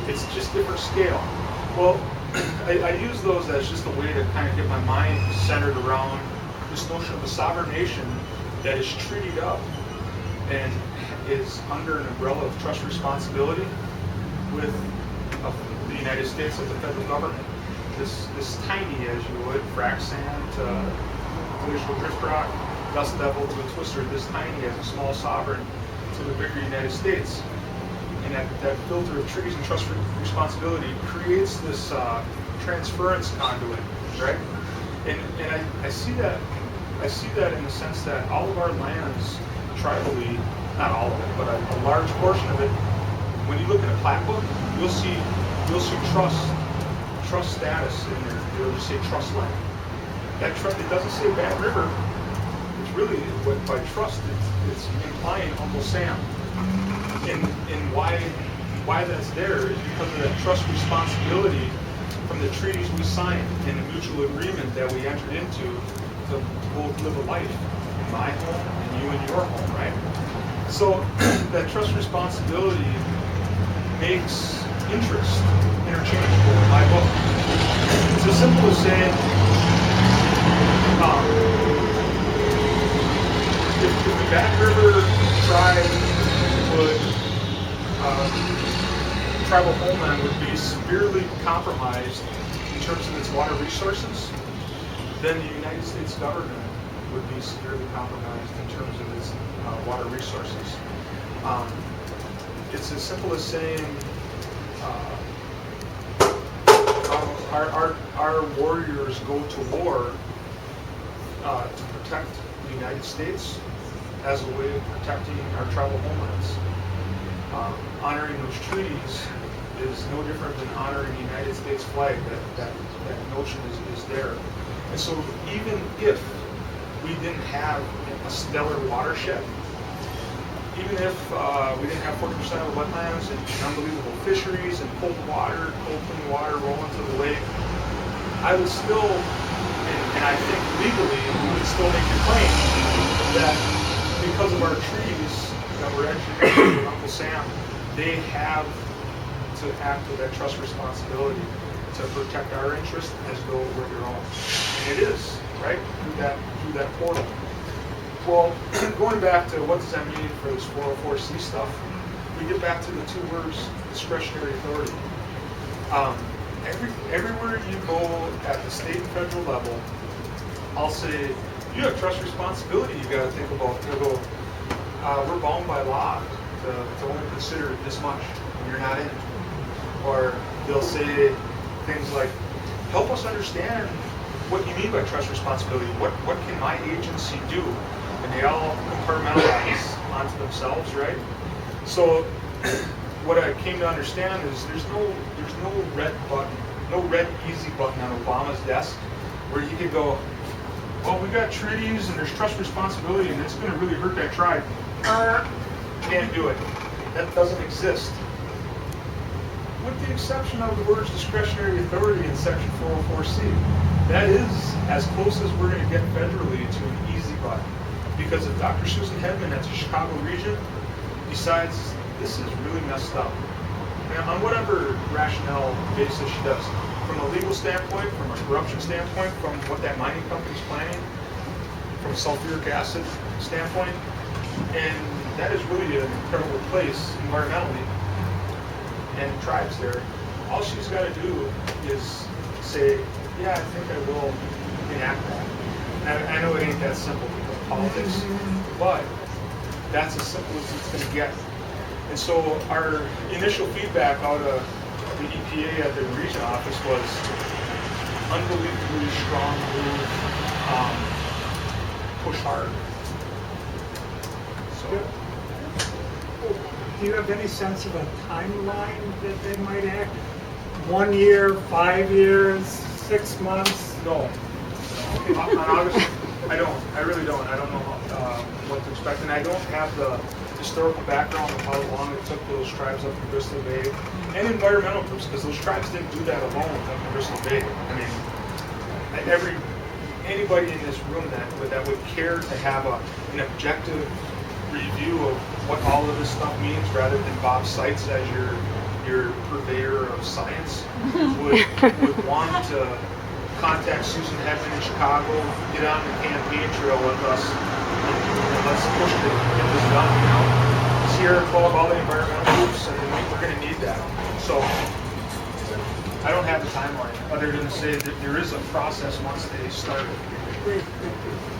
It's just different scale. Well, I use those as just a way to kind of get my mind centered around this notion of a sovereign nation that is treated up and is under an umbrella of trust responsibility with the United States as the federal government. This tiny, as you would, frac sand to glacial drift rock, dust devil to a twister, this tiny as a small sovereign to the bigger United States. And that filter of treaties and trust responsibility creates this transference conduit, right? And I see that in the sense that all of our lands, tribally, not all of it, but a large portion of it, when you look at a plat book, you'll see trust status in there. It'll just say trust land. That trust, it doesn't say Bad River. It's really what by trust it's implying Uncle Sam. And why that's there is because of that trust responsibility from the treaties we signed and the mutual agreement that we entered into to both live a life in my home and you in your home, right? So that trust responsibility makes interest interchangeable in my book. It's as simple as saying, if the Bad River tribe tribal homeland would be severely compromised in terms of its water resources, then the United States government would be severely compromised in terms of its water resources. It's as simple as saying our warriors go to war to protect the United States as a way of protecting our tribal homelands. Honoring those treaties is no different than honoring the United States flag. That notion is there. And so even if we didn't have a stellar watershed, even if we didn't have 40% of the wetlands and unbelievable fisheries and cold clean water rolling to the lake, I would still, and I think legally, we would still make the claim that because of our treaties that were engineered with Uncle Sam, they have to act with that trust responsibility to protect our interest as though it were their own. And it is, right, through that portal. Well, going back to what does that mean for this 404C stuff, we get back to the two words, discretionary authority. Everywhere you go at the state and federal level, I'll say, you have trust responsibility you got to think about. They'll go, we're bound by law to only consider this much when you're not in. Or they'll say things like, help us understand what you mean by trust responsibility. What can my agency do? And they all compartmentalize onto themselves, right? So what I came to understand is there's no red button, no red easy button on Obama's desk where he could go, well, we got treaties and there's trust responsibility and it's going to really hurt that tribe. Can't do it. That doesn't exist. With the exception of the words discretionary authority in Section 404C. That is as close as we're going to get federally to an easy button. Because if Dr. Susan Hedman at the Chicago region decides this is really messed up, and on whatever rationale basis she does, from a legal standpoint, from a corruption standpoint, from what that mining company's planning, from a sulfuric acid standpoint, and that is really an incredible place environmentally, and tribes there, all she's got to do is say, yeah, I think I will enact that. And I know it ain't that simple because of politics, but that's as simple as it's going to get. And so our initial feedback out of the EPA at the region office was unbelievably strong move, push hard. So. Do you have any sense of a timeline that they might act? 1 year, 5 years, 6 months? No. On August, I don't. I really don't. I don't know what to expect, and I don't have the historical background of how long it took those tribes up in Bristol Bay, and environmental groups, because those tribes didn't do that alone up in Bristol Bay. I mean, anybody in this room that would care to have an objective review of what all of this stuff means, rather than Bob Seitz as your your purveyor of science would want to contact Susan Hedman in Chicago, get on the campaign trail with us, and let's push to get this done, you know. Sierra Club, all the environmental groups, and we're going to need that. So I don't have the timeline, other than to say that there is a process once they start. Great, thank you.